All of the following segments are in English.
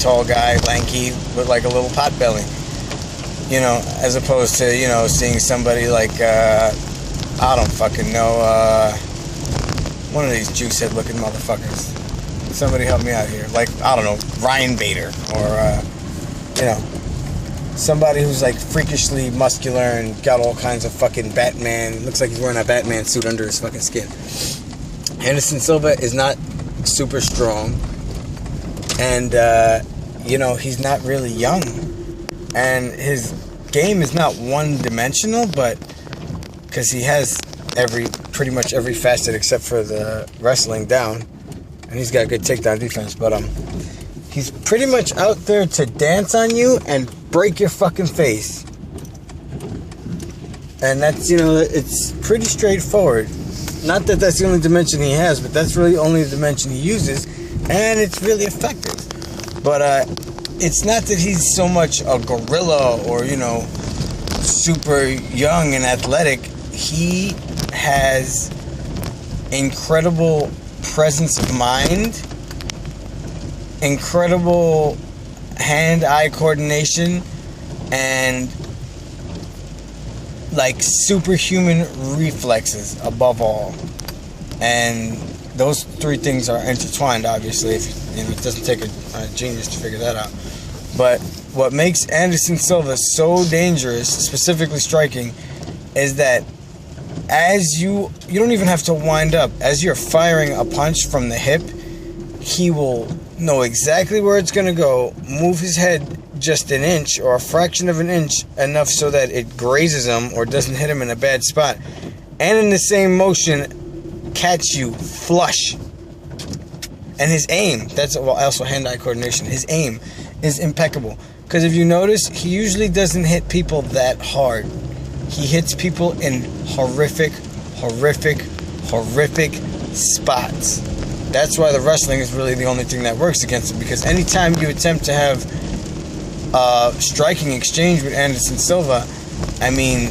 tall guy, lanky, with like a little pot belly. You know, as opposed to, you know, seeing somebody like, I don't fucking know, one of these juicehead looking motherfuckers. Somebody help me out here. Like, I don't know, Ryan Bader, or, you know, somebody who's like freakishly muscular and got all kinds of fucking Batman. Looks like he's wearing a Batman suit under his fucking skin. Anderson Silva is not super strong, and you know, he's not really young, and his game is not one-dimensional, but because he has pretty much every facet except for the wrestling down, and he's got good takedown defense, but he's pretty much out there to dance on you and break your fucking face. And that's, you know, it's pretty straightforward. Not that that's the only dimension he has, but that's really only the dimension he uses, and it's really effective. But it's not that he's so much a gorilla or, you know, super young and athletic. He has incredible presence of mind, incredible hand-eye coordination, and like superhuman reflexes above all. And those three things are intertwined, obviously. If you know, it doesn't take a genius to figure that out. But what makes Anderson Silva so dangerous, specifically striking, is that as you don't even have to wind up. As you're firing a punch from the hip, he will know exactly where it's going to go, move his head just an inch or a fraction of an inch, enough so that it grazes him or doesn't hit him in a bad spot, and in the same motion catch you flush. And his aim, that's also hand-eye coordination, his aim is impeccable. Because if you notice, he usually doesn't hit people that hard. He hits people in horrific spots. That's why the wrestling is really the only thing that works against him, because anytime you attempt to have a striking exchange with Anderson Silva, I mean,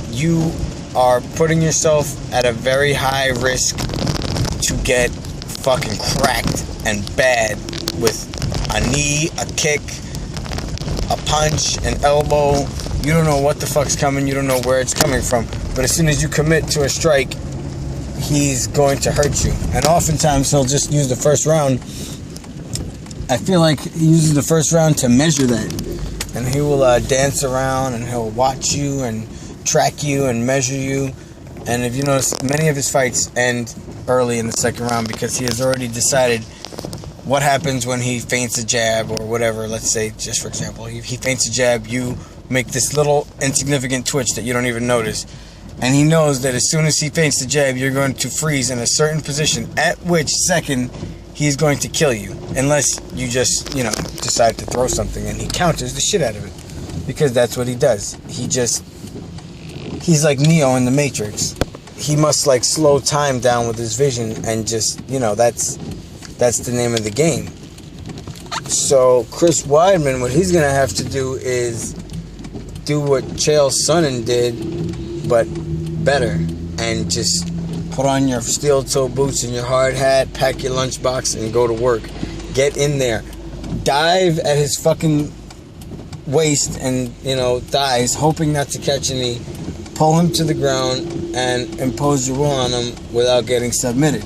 you are putting yourself at a very high risk to get fucking cracked and bad with a knee, a kick, a punch, an elbow. You don't know what the fuck's coming, you don't know where it's coming from, but as soon as you commit to a strike, he's going to hurt you. And oftentimes he'll just use the first round. I feel like he uses the first round to measure that, and he will dance around and he'll watch you and track you and measure you. And if you notice, many of his fights end early in the second round because he has already decided what happens when he feints a jab or whatever. Let's say, just for example, he feints a jab, you make this little insignificant twitch that you don't even notice, and he knows that as soon as he feints the jab, you're going to freeze in a certain position, at which second he's going to kill you, unless you just, you know, decide to throw something, and he counters the shit out of it, because that's what he does. He's like Neo in the Matrix. He must like slow time down with his vision, and just, you know, that's the name of the game. So Chris Weidman, what he's gonna have to do is do what Chael Sonnen did, but better, and just put on your steel-toe boots and your hard hat, pack your lunchbox, and go to work. Get in there, dive at his fucking waist, and, you know, thighs, hoping not to catch any. Pull him to the ground and impose your will on him without getting submitted.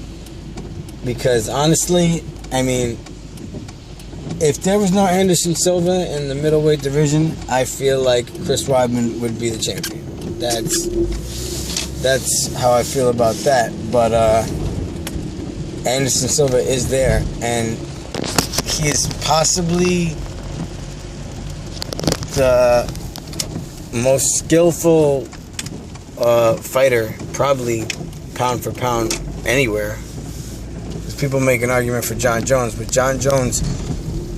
Because honestly, I mean, if there was no Anderson Silva in the middleweight division, I feel like Chris Weidman would be the champion. That's how I feel about that. But Anderson Silva is there, and he is possibly the most skillful fighter, probably pound for pound, anywhere. Because people make an argument for John Jones, but John Jones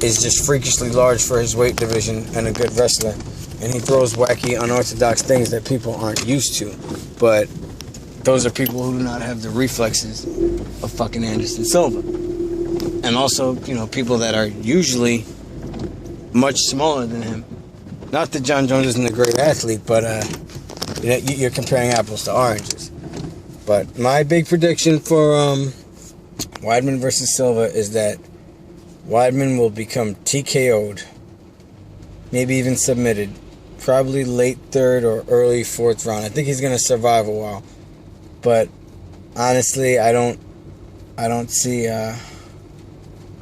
is just freakishly large for his weight division and a good wrestler, and he throws wacky, unorthodox things that people aren't used to. But those are people who do not have the reflexes of fucking Anderson Silva. And also, you know, people that are usually much smaller than him. Not that John Jones isn't a great athlete, but you know, you're comparing apples to oranges. But my big prediction for Weidman versus Silva is that Weidman will become TKO'd. Maybe even submitted. Probably late third or early fourth round. I think he's gonna survive a while. But honestly, I don't see how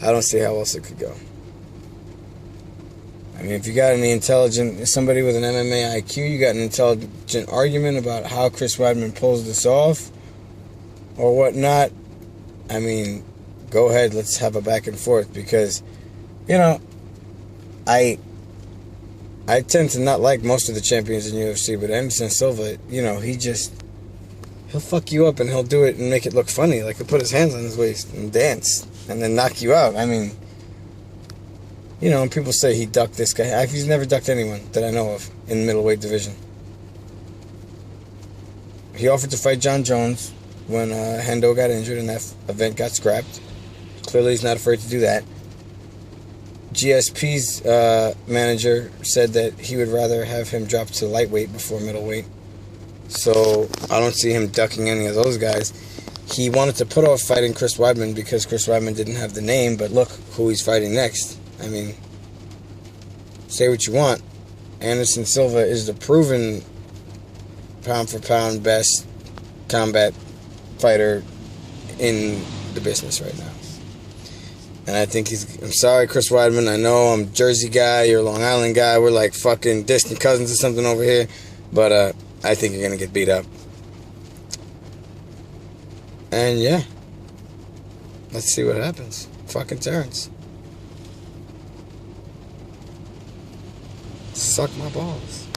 else it could go. I mean, if you got any intelligent, somebody with an MMA IQ, you got an intelligent argument about how Chris Weidman pulls this off or whatnot, I mean, go ahead, let's have a back and forth, because, you know, I tend to not like most of the champions in UFC, but Anderson Silva, you know, he'll fuck you up and he'll do it and make it look funny. Like, he'll put his hands on his waist and dance and then knock you out. I mean, you know, and people say he ducked this guy. He's never ducked anyone that I know of in the middleweight division. He offered to fight John Jones when Hendo got injured and that event got scrapped. Clearly he's not afraid to do that. GSP's manager said that he would rather have him drop to lightweight before middleweight. So I don't see him ducking any of those guys. He wanted to put off fighting Chris Weidman because Chris Weidman didn't have the name, but look who he's fighting next. I mean, say what you want. Anderson Silva is the proven pound-for-pound best combat fighter in the business right now. And I think I'm sorry, Chris Weidman. I know I'm a Jersey guy, you're a Long Island guy. We're like fucking distant cousins or something over here. But I think you're going to get beat up. And yeah. Let's see what happens. Fucking Terrence. Suck my balls.